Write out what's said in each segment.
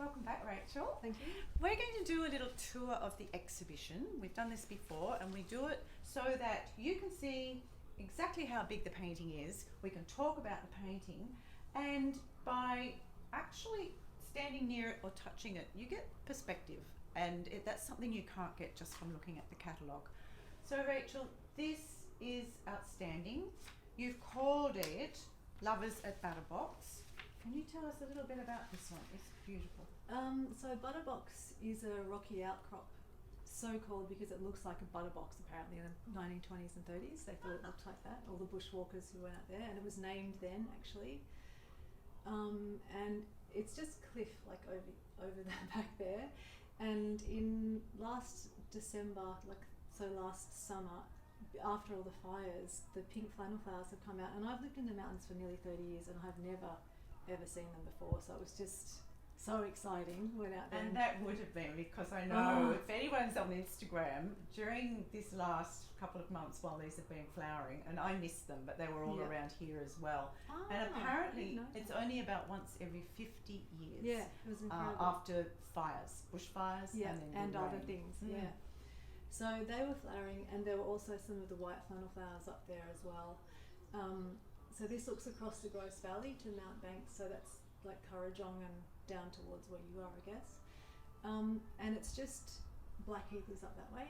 welcome back, Rachel. Thank you. We're going to do a little tour of the exhibition. We've done this before, and we do it so that you can see exactly how big the painting is. We can talk about the painting, and by actually standing near it or touching it, you get perspective, and that's something you can't get just from looking at the catalogue. So Rachel, this is outstanding. You've called it Lovers at Butterbox. Can you tell us a little bit about this one? It's beautiful. So Butterbox is a rocky outcrop, so called because it looks like a butterbox apparently in the 1920s and 30s. They thought it looked like that, all the bushwalkers who went out there, and it was named then actually. And it's just cliff like over the back there. And in last December, last summer, after all the fires, the pink flannel flowers have come out, and I've lived in the mountains for nearly 30 years and I've never ever seen them before, so it was just so exciting. Went out there, and that would have been because I know if anyone's on Instagram during this last couple of months while these have been flowering, and I missed them, but they were all around here as well. And apparently it's only about once every 50 years. Yeah, it was incredible. After fires, bushfires, and other things. Yeah. So they were flowering, and there were also some of the white flannel flowers up there as well. So this looks across the Gross Valley to Mount Banks, so that's like Currajong and down towards where you are, I guess. And it's just Blackheath is up that way.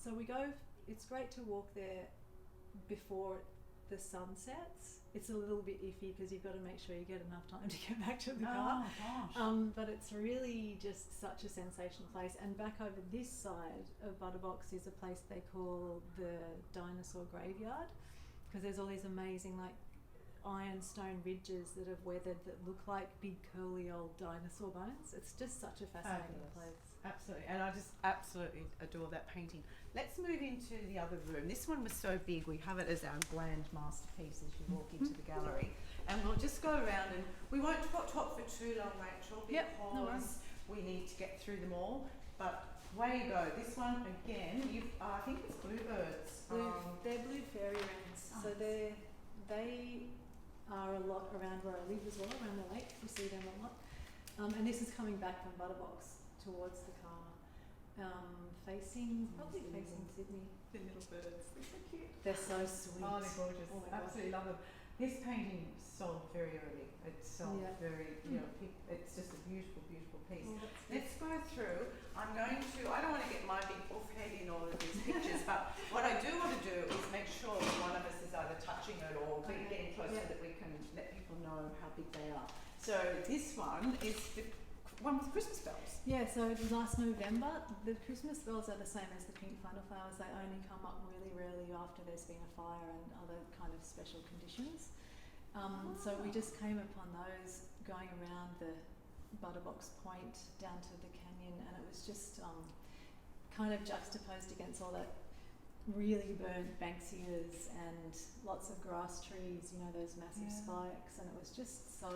So we go, it's great to walk there before the sun sets. It's a little bit iffy because you've got to make sure you get enough time to get back to the car. But it's really just such a sensational place. And back over this side of Butterbox is a place they call the Dinosaur Graveyard, because there's all these amazing ironstone ridges that have weathered that look like big curly old dinosaur bones. It's just such a fascinating place. Absolutely, and I just absolutely adore that painting. Let's move into the other room. This one was so big, we have it as our grand masterpiece as you walk into the gallery. And we'll just go around, and we won't talk for too long, Rachel, because we need to get through them all. But way you go. This one again, I think it's bluebirds. They're blue fairy wrens. So they are a lot around where I live as well, around the lake. You see them a lot. And this is coming back from Butterbox towards the car, facing Sydney. The little birds. They're so cute. They're so sweet. Oh, they're gorgeous. Oh my Absolutely love them. This painting sold very early. It sold very, it's just a beautiful, beautiful piece. Let's go through. I don't want to get my big wolf head in all of these pictures, but what I do want to do is make sure that one of us is either touching it or getting close so that we can let people know how big they are. So this one is the one with Christmas bells. Yeah, so last November, the Christmas bells are the same as the pink flannel flowers. They only come up really rarely after there's been a fire and other kind of special conditions. So we just came upon those going around the Butterbox Point down to the canyon, and it was just kind of juxtaposed against all that really burnt Banksias and lots of grass trees, those massive spikes, and it was just so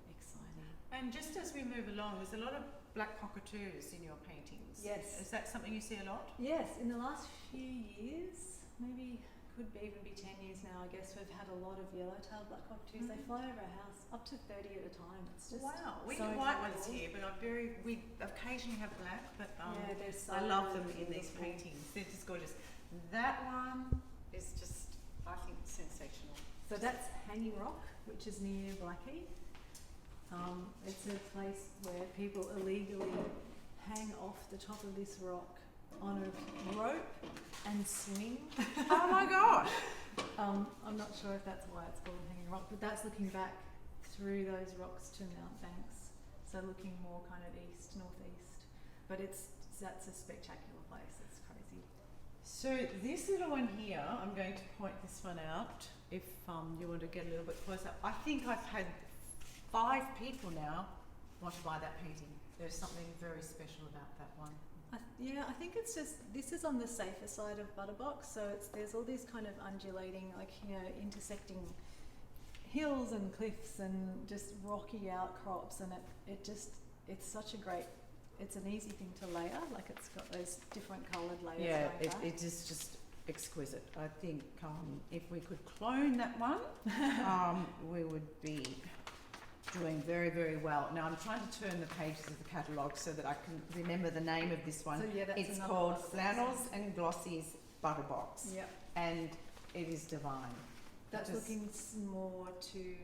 exciting. And just as we move along, there's a lot of black cockatoos in your paintings. Yes. Is that something you see a lot? Yes, in the last few years, maybe could even be 10 years now, I guess, we've had a lot of yellow-tailed black cockatoos. They fly over our house, up to 30 at a time. It's just we so get white incredible. ones here, but we occasionally have black, but they're so I love them in beautiful. these paintings. They're just gorgeous. That one is just, I think, sensational. So that's Hanging Rock, which is near Blackheath. It's a place where people illegally hang off the top of this rock on a rope and swing. Oh my gosh! I'm not sure if that's why it's called Hanging Rock, but that's looking back through those rocks to Mount Banks, so looking more kind of northeast. But that's a spectacular place. It's crazy. So this little one here, I'm going to point this one out if you want to get a little bit closer. I think I've had 5 people now want to buy that painting. There's something very special about that one. I think it's just, this is on the safer side of Butterbox, so there's all these kind of undulating, intersecting hills and cliffs and just rocky outcrops, and it's such a great, it's an easy thing to layer, it's got those different coloured layers. Yeah, it is just exquisite. I think if we could clone that one, we would be doing very, very well. Now I'm trying to turn the pages of the catalogue so that I can remember the name of this one. So yeah, that's It's another called Butterbox. Flannels and Glossies Butterbox, Yep. and it is divine. That's Just- looking more to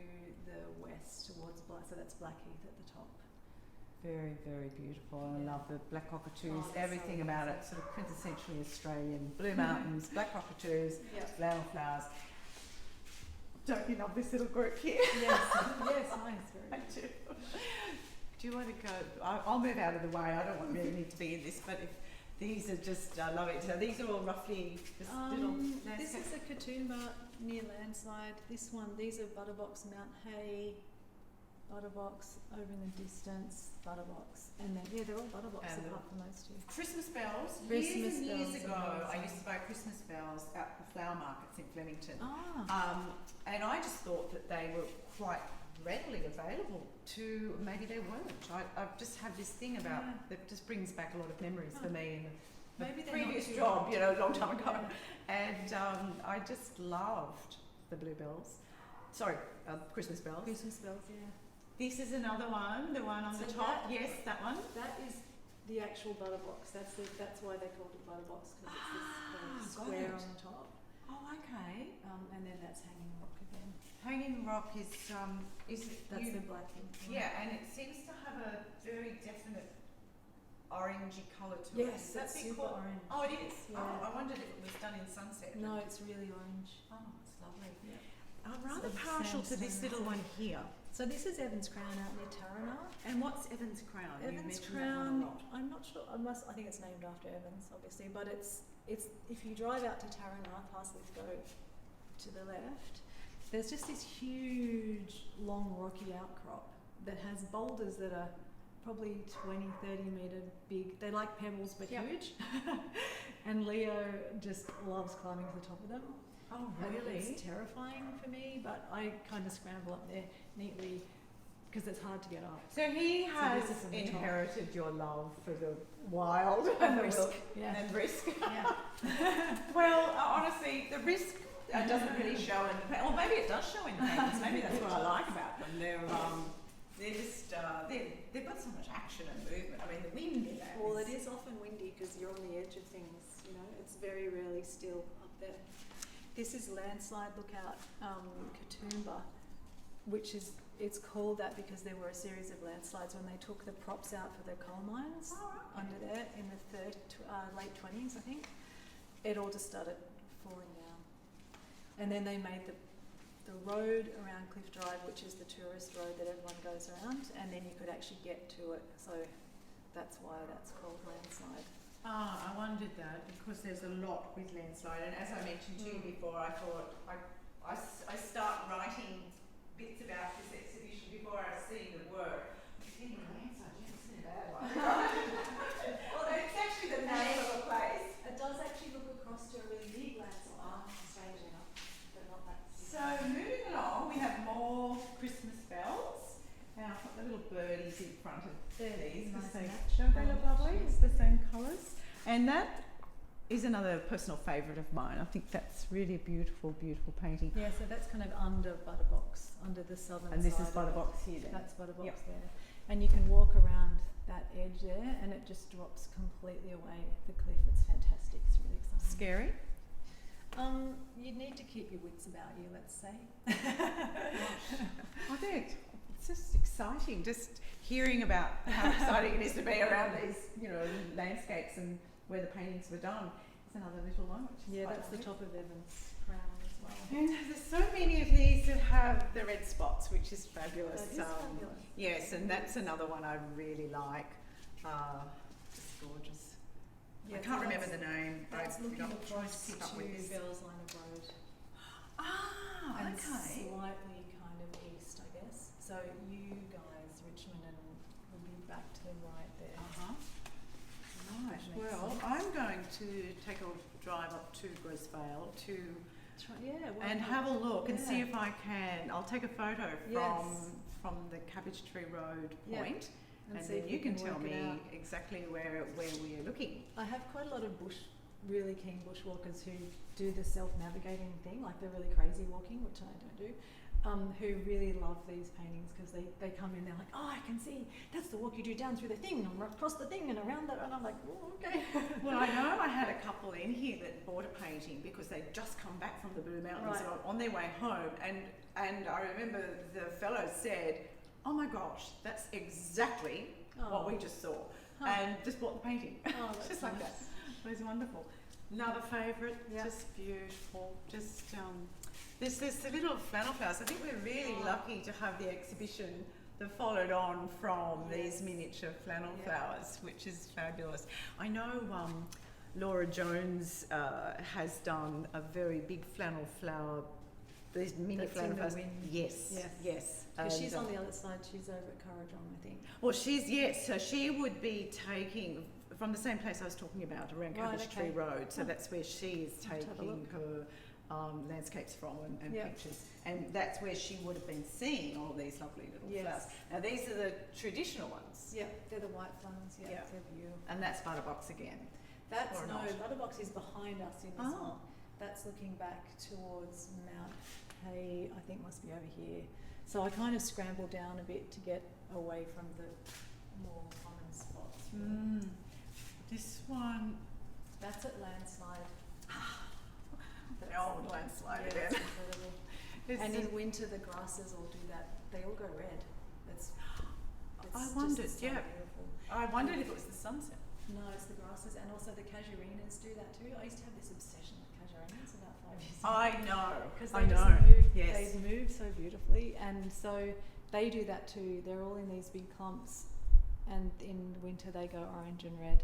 the west towards Black, so that's Blackheath at the top. Very, very beautiful. I Yeah. love the black cockatoos, Oh, that's everything so about it, amazing. sort of quintessentially Australian. Blue mountains, black cockatoos, Yep. flower flowers. Don't you love this little group here? Yes, yes, nice, I very good. do. Do you want to go? I'll move out of the way. I don't really need to be in this, but if these are just, I love it. So these are all roughly just little This landscapes. is a Katoomba near Landslide. This one, these are Butterbox, Mount Hay, Butterbox, over in the distance, Butterbox. And then, yeah, they're all Butterbox And apart from those two. Christmas bells. Christmas years and years bells ago, are I amazing. used to buy Christmas bells at the flower markets in Flemington. Ah, And I just thought that they were quite readily available to, maybe they weren't. I just have this thing about, Yeah. that just brings back a lot of memories for Huh. me in the maybe they're previous not too job, old. you know, a long time ago. Yeah. And I just loved the bluebells. Sorry, Christmas bells. Christmas bells, yeah. This is another one, the one on So the top. that- Yes, that one. That is the actual Butterbox. That's why they called it Butterbox, because it's this got square it. on the top. Oh, okay. And then that's Hanging Rock again. Hanging Rock is it That's you, the Blackheath one. yeah, and it seems to have a very definite orangey colour to it. Yes, Is that it's big super called- orange. Oh, it is. Yeah. Oh, I wondered if it was done in sunset. No, it's really orange. Oh, it's lovely. Yeah. I'm Sort rather of partial to this sandstone, little one here. So this is Evans Crown out near Tarana. And what's Evans Crown? You Evans mentioned that one a Crown, lot. I'm not sure. I think it's named after Evans, obviously, but it's if you drive out to Tarana past Lithgow to the left, there's just this huge, long, rocky outcrop that has boulders that are probably 20, 30 metre big. They're like pebbles but Yep. huge. And Leo just loves climbing to the top of them. Oh, And really? It's terrifying for me, but I kind of scramble up there neatly because it's hard to get up. So he has this is on the top. inherited your love for the wild And the risk, wild- yeah. and risk. Yeah. Well, honestly, the risk doesn't really show in the or maybe it does show in the paintings. Maybe that's what I like about them. They're just they've got so much action and movement. I mean, the wind in that. Well, it is often windy because you're on the edge of things. You know, it's very rarely still up there. This is Landslide Lookout, Katoomba, which is it's called that because there were a series of landslides when they took the props out for the coal mines under there in the late 20s, I think. It all just started falling down, and then they made the road around Cliff Drive, which is the tourist road that everyone goes around, and then you could actually get to it. So that's why that's called Landslide. I wondered that because there's a lot with landslide, and as I mentioned to you before, I thought I start writing bits about this exhibition before I see the work. I'm thinking landslide, yes, it's a bad one. Well, it's actually the name of a place. It does actually look across to a really big landslide, strangely enough, but not that. So moving along, we have more Christmas bells. Now I've got the little birdies in front of these because Nice they match. don't they look lovely? It's the same colours. And that is another personal favourite of mine. I think that's really a beautiful, beautiful painting. Yeah, so that's kind of under Butterbox, under the southern And this side is of Butterbox here it. then. That's Butterbox Yep. there. And you can walk around that edge there and it just drops completely away the cliff. It's fantastic. It's really exciting. Scary? You need to keep your wits about you, let's say. I think it's just exciting, just hearing about how exciting it is to be around these, you know, landscapes and where the paintings were done. It's another little one, which is Yeah, quite that's the lovely. top of Evans Crown as well. And there's so many of these that have the red spots, which is fabulous. That is fabulous. Yes, and that's another one I really like. Just gorgeous. Yeah, I can't so remember the name. That's I'm looking not trying to across keep to up with this. Bell's Line of Road. Ah, And okay. slightly kind of east, I guess. So you guys, Richmond, and will be back to the right there. Uh-huh. Right. That makes Well, sense. I'm going to take a drive up to Grosvale to Yeah, well and done. have a look and see Yeah. if I can. I'll take a photo Yes. from the Cabbage Tree Road Yeah. point, and and see then if you we can can tell work it me out. exactly where we are looking. I have quite a lot of really keen bushwalkers who do the self-navigating thing, like the really crazy walking, which I don't do. who really love these paintings because they come in, they're like, oh, I can see that's the walk you do down through the thing and across the thing and around that, and I'm like, oh, okay. Well, I know I had a couple in here that bought a painting because they'd just come back from the Blue Mountains Right. on their way home, and I remember the fellow said, oh my gosh, that's exactly what we just saw, and just bought the painting. Oh, that's just like that. It was wonderful. Another favourite, just beautiful. Just there's the little flannel flowers. I think we're really lucky to have the exhibition that followed on from these miniature flannel flowers, which is fabulous. I know Laura Jones has done a very big flannel flower. These mini That's flannel in the flowers. wind. Yes. Because she's on the other side. She's over at Currajong, I think. Well, so she would be taking from the same place I was talking about, around Cabbage Tree Road. So that's where she is taking her landscapes from and pictures, and that's where she would have been seeing all these lovely little flowers. Now these are the traditional ones. Yeah, they're the white flannels. Yeah, they're beautiful. And that's Butterbox again. That's Butterbox is behind us in this one. That's looking back towards Mount Hay. I think must be over here. So I kind of scrambled down a bit to get away from the more common spots. This one. That's at Landslide. The old landslide again. It's incredible. And in winter, the grasses all do that. They all go red. I wondered, just so beautiful. I wondered if it was the sunset. No, it's the grasses, and also the casuarinas do that too. I used to have this obsession with casuarinas about 5 years ago. I know. Because I they know. just move. Yes. They move so beautifully, and so they do that too. They're all in these big clumps, and in winter they go orange and red,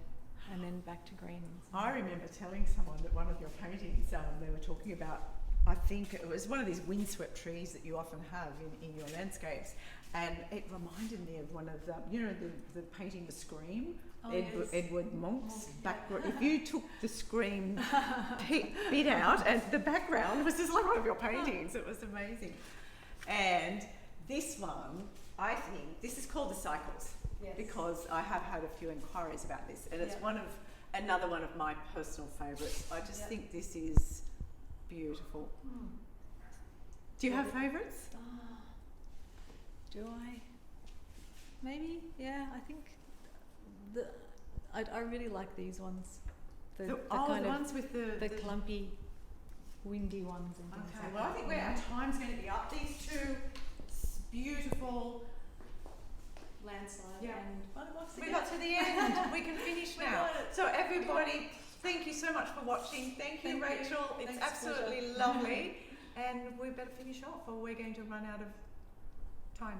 and then back to green. I remember telling someone that one of your paintings, they were talking about, I think it was one of these windswept trees that you often have in your landscapes, and it reminded me of one of the, the painting The Scream, Edward Monk's background. If you took the Scream bit out, and the background was just like one of your paintings, it was amazing. And this one, I think, this is called The Cycles. Yes. Because I have had a few inquiries about this, and it's another one of my personal favourites. I just think this is beautiful. Do you have favourites? Do I? Maybe. Yeah, I think I really like these ones. The kind of ones with the clumpy, windy ones and things like well, that. I think our time's going to be up. These two beautiful. Landslide and Butterbox we again. got to the end. We can finish now. So everybody, thank you so much for watching. Thank you, Rachel. It's absolutely lovely. And we better finish off or we're going to run out of time.